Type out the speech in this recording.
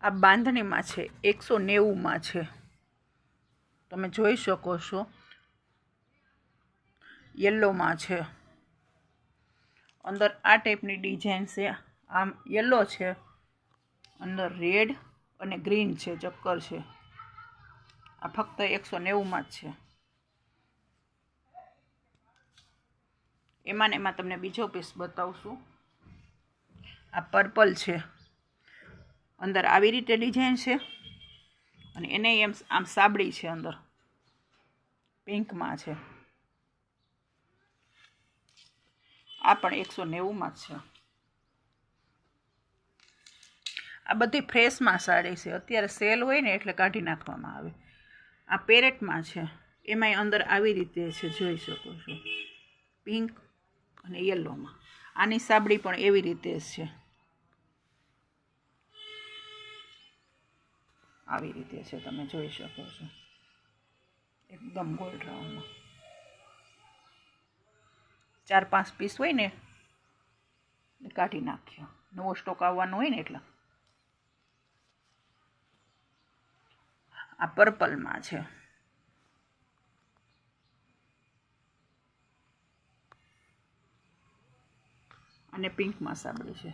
આ બાંધણીમાં છે 190માં છે, તમે જોઈ શકો છો. યલોમાં છે, અંદર આ ટાઈપની ડિઝાઇન છે. આમ યલો છે, અંદર રેડ અને ગ્રીન છે, ચક્કર છે. આ ફક્ત 190માં જ છે. એમાં ને એમાં તમને બીજો પીસ બતાવશું. આ પર્પલ છે, અંદર આવી રીતે ડિઝાઇન છે અને એને એમ આમ સાબડી છે, અંદર પિંકમાં છે. આ પણ 190માં જ છે. આ બધી ફ્રેશમાં સાડી છે, અત્યારે સેલ હોય ને એટલે કાઢી નાખવામાં આવે. આ પેરેટમાં છે, એમાંય અંદર આવી રીતે છે, જોઈ શકો છો, પિંક અને યલોમાં. આની સાબડી પણ એવી રીતે જ છે, આવી રીતે છે, તમે જોઈ શકો છો, એકદમ ગોલ્ડ રાઉન્ડમાં. 4-5 પીસ હોય ને કાઢી નાખ્યો, નવો સ્ટોક આવવાનો હોય ને એટલે. આ પર્પલમાં છે, અને પિંકમાં સાબડી છે.